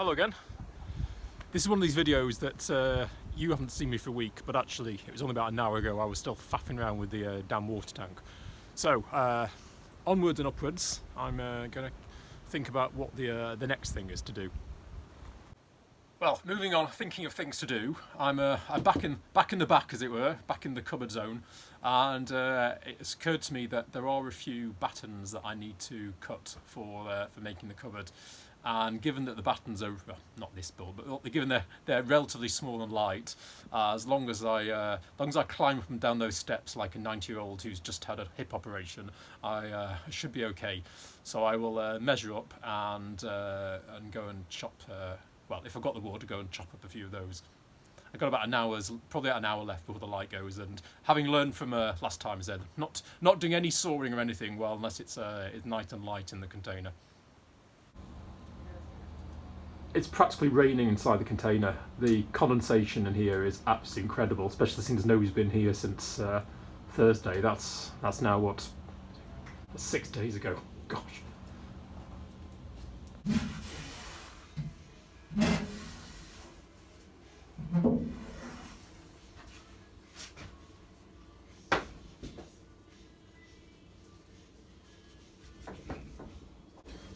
Hello again. This is one of these videos that you haven't seen me for a week, but actually it was only about an hour ago I was still faffing around with the damn water tank. So onwards and upwards, I'm going to think about what the next thing is to do. Well, moving on, thinking of things to do, I'm back in the back, as it were, back in the cupboard zone, and it's occurred to me that there are a few battens that I need to cut for making the cupboard. And given that the battens are, well, not this build, but given they're relatively small and light, as long as I climb up and down those steps like a 90-year-old who's just had a hip operation, I should be okay. So I will measure up and go and chop. Well, if I've got the wood, go and chop up a few of those. I've got about probably an hour left before the light goes, and having learned from last time, I said not doing any sawing or anything, well, unless it's night and light in the container. It's practically raining inside the container. The condensation in here is absolutely incredible, especially since nobody's been here since Thursday. That's now what, 6 days ago. Gosh.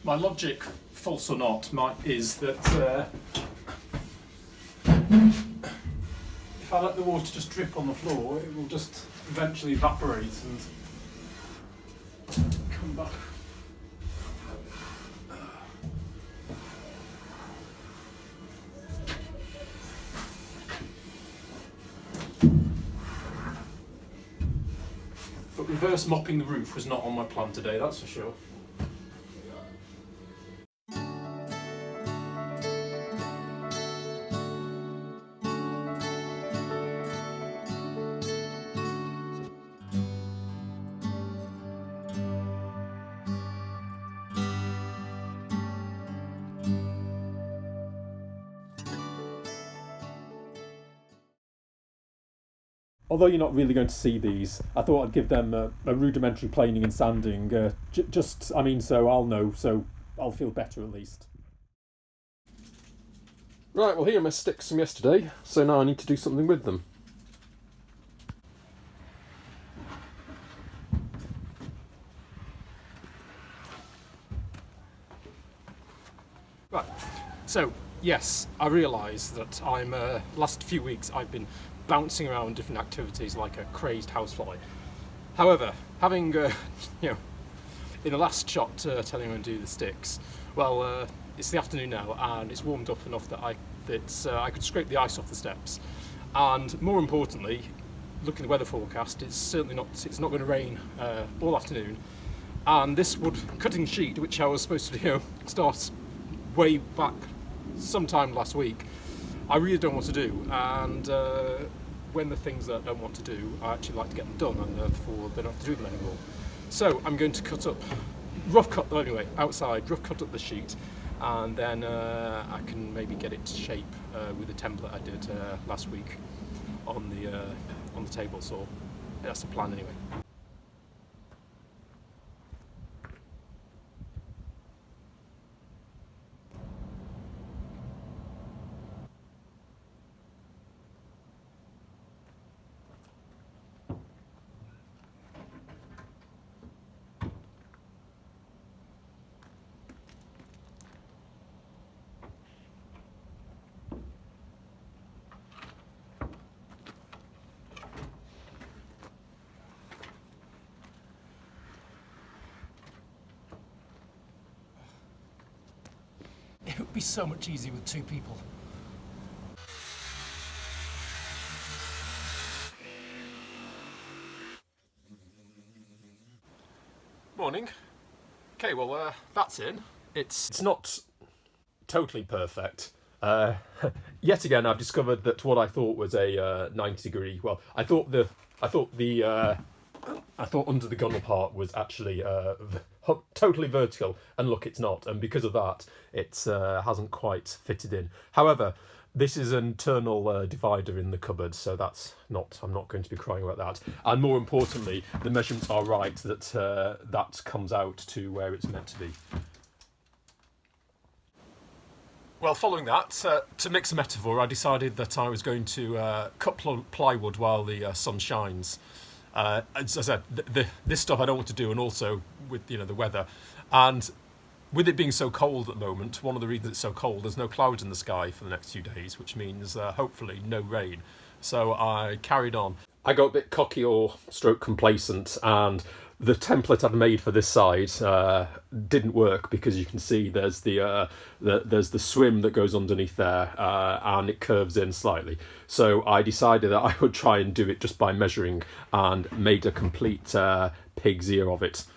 My logic, false or not, is that if I let the water just drip on the floor, it will just eventually evaporate and come back. But reverse mopping the roof was not on my plan today, that's for sure. Although you're not really going to see these, I thought I'd give them a rudimentary planing and sanding, so I'll know, so I'll feel better at least. Right, well here are my sticks from yesterday, so now I need to do something with them. Right, so yes, I realise that last few weeks I've been bouncing around different activities like a crazed housefly. However, having, in the last shot telling me to do the sticks, well, it's the afternoon now and it's warmed up enough that I could scrape the ice off the steps. And more importantly, looking at the weather forecast, it's not going to rain all afternoon. And this wood cutting sheet, which I was supposed to start way back sometime last week, I really don't want to do, and when the things that I don't want to do, I actually like to get them done, and therefore they don't have to do them anymore. So I'm going to rough cut up the sheet, and then I can maybe get it to shape with the template I did last week on the table saw. That's the plan anyway. It would be so much easier with two people. Morning. Okay, well that's in. It's not totally perfect. Yet again, I've discovered that what I thought was a 90-degree. Well, I thought under the gunnel part was actually totally vertical, and look, it's not, and because of that it hasn't quite fitted in. However, this is an internal divider in the cupboard, so I'm not going to be crying about that. And more importantly, the measurements are right, that comes out to where it's meant to be. Well, following that, to mix a metaphor, I decided that I was going to cut plywood while the sun shines. As I said, this stuff I don't want to do, and also with the weather, and with it being so cold at the moment, one of the reasons it's so cold, there's no clouds in the sky for the next few days, which means hopefully no rain. So I carried on. I got a bit cocky or stroke complacent, and the template I'd made for this side didn't work, because you can see there's the swim that goes underneath there, and it curves in slightly. So I decided that I would try and do it just by measuring, and made a complete pig's ear of it.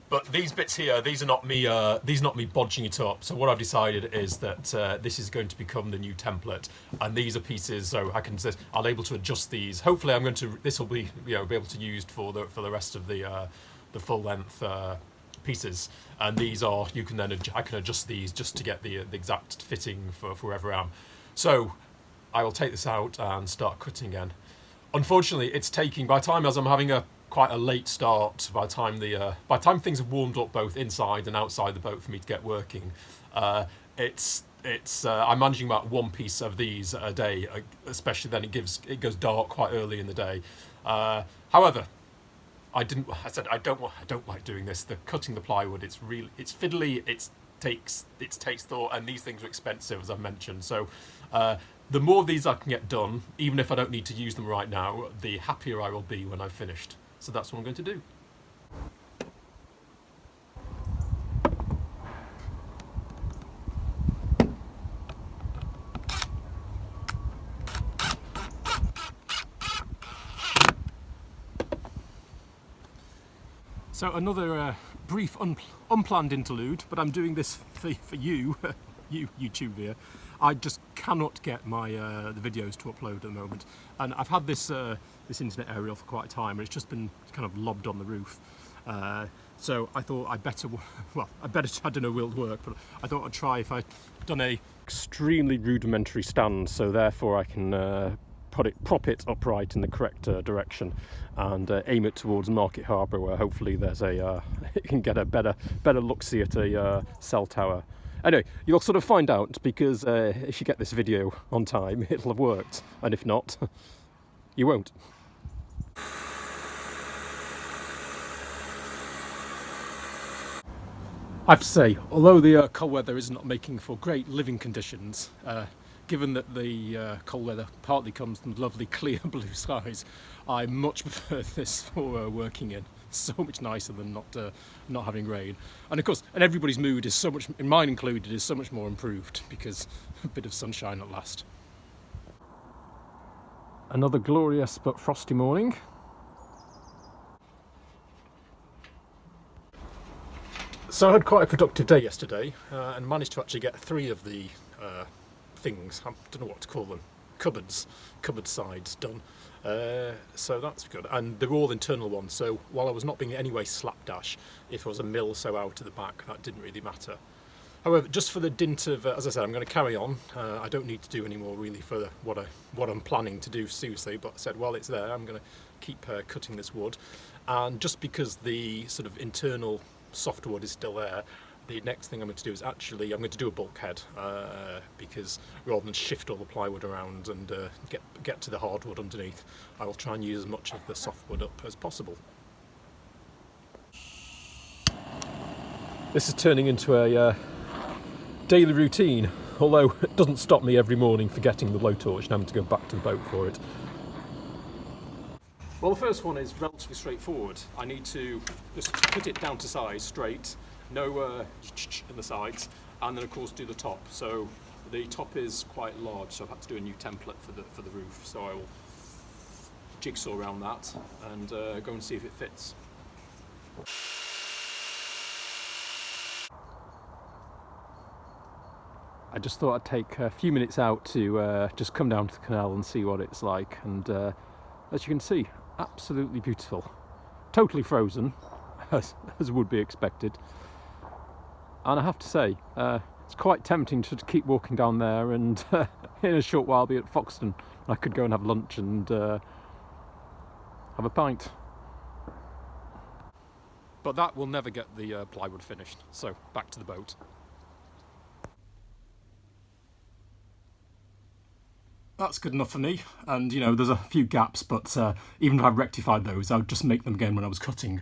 But these bits here, these are not me bodging it up. So what I've decided is that this is going to become the new template, and these are pieces. So I'll be able to adjust these. Hopefully, this will be be able to use for the rest of the full length pieces. And these are I can adjust these just to get the exact fitting for wherever I am. So I will take this out and start cutting again. Unfortunately, it's taking, by the time as I'm having quite a late start, by the time things have warmed up both inside and outside the boat for me to get working, I'm managing about one piece of these a day, especially then it goes dark quite early in the day. However, I don't like doing this. The cutting the plywood, it's fiddly, it takes thought, and these things are expensive, as I've mentioned. So the more of these I can get done, even if I don't need to use them right now, the happier I will be when I've finished. So that's what I'm going to do. So another brief unplanned interlude, but I'm doing this for you, you YouTube viewer. I just cannot get my the videos to upload at the moment, and I've had this internet aerial for quite a time, and it's just been kind of lobbed on the roof. So I thought I don't know will it work, but I thought I'd try if I'd done a extremely rudimentary stand, so therefore I can prop it upright in the correct direction, and aim it towards Market Harbour, where hopefully there's you can get a better look-see at a cell tower. Anyway, you'll sort of find out, because if you get this video on time, it'll have worked, and if not, you won't. I have to say, although the cold weather is not making for great living conditions, given that the cold weather partly comes from lovely clear blue skies, I much prefer this for working in. So much nicer than not having rain. And of course, and everybody's mood is so much, and mine included, is so much more improved, because a bit of sunshine at last. Another glorious but frosty morning. So I had quite a productive day yesterday, and managed to actually get 3 of the things, I don't know what to call them, cupboard sides done. So that's good, and they're all internal ones, so while I was not being in any way slapdash, if there was a mill so out at the back, that didn't really matter. However, just for the dint of, as I said, I'm going to carry on. I don't need to do any more really for what I'm planning to do seriously, but I said while it's there, I'm going to keep cutting this wood. And just because the sort of internal soft wood is still there, the next thing I'm going to do is I'm going to do a bulkhead, because rather than shift all the plywood around and get to the hardwood underneath, I will try and use as much of the softwood up as possible. This is turning into a daily routine, although it doesn't stop me every morning forgetting the blowtorch and having to go back to the boat for it. Well, the first one is relatively straightforward. I need to just put it down to size, straight, no in the sides, and then of course do the top. So the top is quite large, so I've had to do a new template for the roof. So I will jigsaw around that and go and see if it fits. I just thought I'd take a few minutes out to just come down to the canal and see what it's like, and as you can see, absolutely beautiful. Totally frozen, as would be expected. And I have to say, it's quite tempting to keep walking down there, and in a short while be at Foxton. I could go and have lunch and have a pint. But that will never get the plywood finished, so back to the boat. that's good enough for me. And you know, there's a few gaps, but even if I've rectified those, I would just make them again when I was cutting.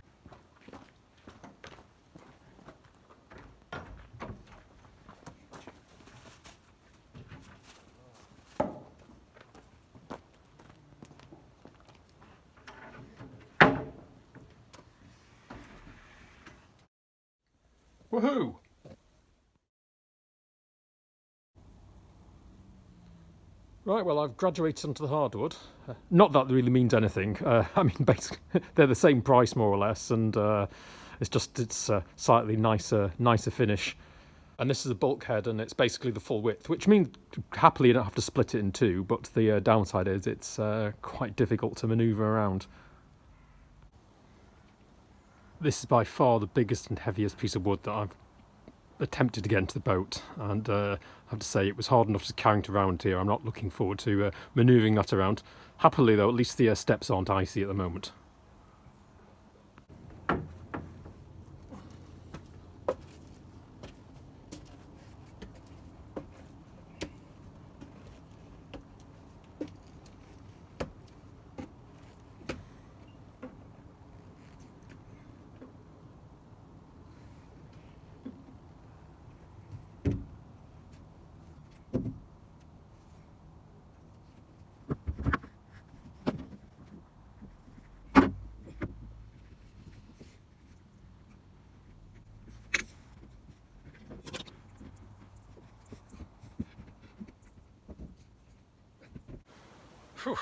Woohoo! Right, well, I've graduated onto the hardwood. Not that really means anything. I mean, basically, they're the same price more or less, and it's slightly nicer finish. And this is a bulkhead, and it's basically the full width, which means happily you don't have to split it in two. But the downside is it's quite difficult to manoeuvre around. This is by far the biggest and heaviest piece of wood that I've attempted to get into the boat, and I have to say it was hard enough to carry it around here. I'm not looking forward to manoeuvring that around. Happily though, at least the steps aren't icy at the moment. Whew.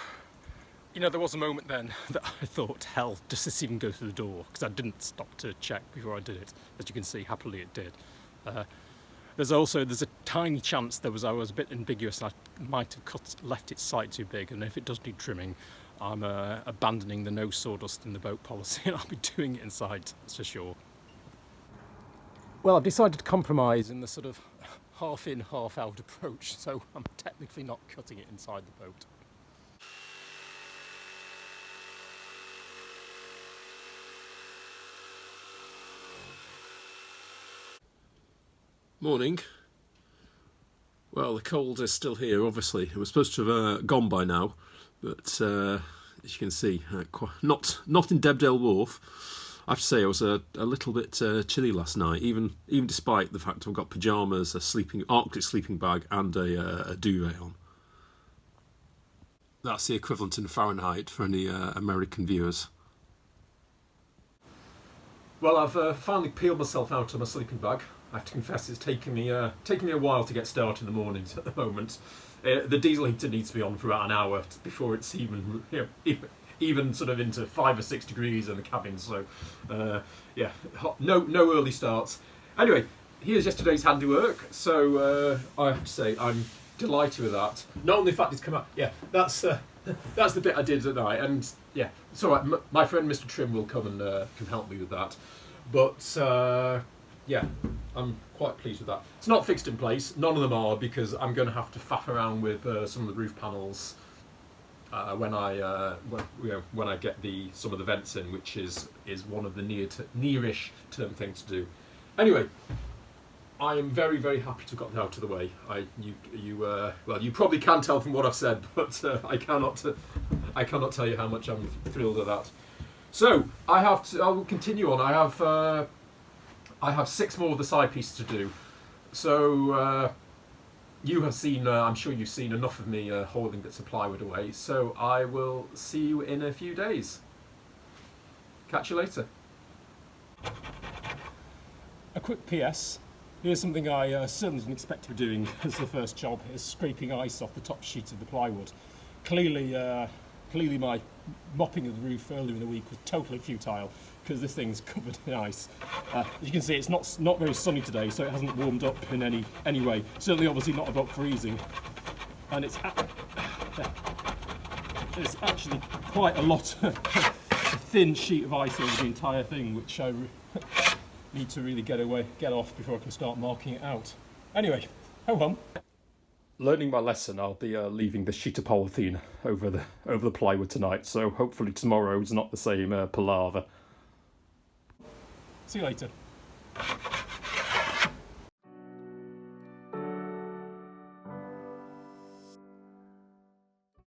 You know, there was a moment then that I thought, hell, does this even go through the door? Because I didn't stop to check before I did it. As you can see, happily it did. There's a tiny chance I was a bit ambiguous and I might have left its site too big, and if it does need trimming, I'm abandoning the no sawdust in the boat policy and I'll be doing it inside, that's for sure. Well, I've decided to compromise in the sort of half in, half out approach, so I'm technically not cutting it inside the boat. Morning. Well, the cold is still here, obviously. It was supposed to have gone by now, but as you can see, not in Debdale Wharf. I have to say I was a little bit chilly last night, even despite the fact I've got pyjamas, a Arctic sleeping bag and a duvet on. That's the equivalent in Fahrenheit for any American viewers. Well, I've finally peeled myself out of my sleeping bag. I have to confess it's taken me a while to get started in the mornings at the moment. The diesel heater needs to be on for about an hour before it's even sort of into 5 or 6 degrees in the cabin. So yeah, no early starts. Anyway, here's yesterday's handiwork. So I have to say I'm delighted with that. Not only the fact it's come out, yeah, that's the bit I did at night, and yeah, it's all right. My friend Mr. Trim will come and can help me with that. But yeah, I'm quite pleased with that. It's not fixed in place. None of them are, because I'm going to have to faff around with some of the roof panels when I get some of the vents in, which is one of the nearish term things to do. Anyway, I am very, very happy to have got that out of the way. Well, you probably can tell from what I've said, but I cannot tell you how much I'm thrilled at that. So I will continue on. I have 6 more of the side pieces to do. So you have seen, I'm sure you've seen enough of me holding bits of plywood away. So I will see you in a few days. Catch you later. A quick PS. Here's something I certainly didn't expect to be doing as the first job, is scraping ice off the top sheet of the plywood. Clearly my mopping of the roof earlier in the week was totally futile, because this thing's covered in ice. As you can see, it's not very sunny today, so it hasn't warmed up in any way. Certainly, obviously not above freezing. And it's actually quite a lot of a thin sheet of ice over the entire thing, which I need to really get off before I can start marking it out. Anyway, ho hum. Learning my lesson, I'll be leaving the sheet of polythene over the plywood tonight, so hopefully tomorrow's not the same palaver. See you later.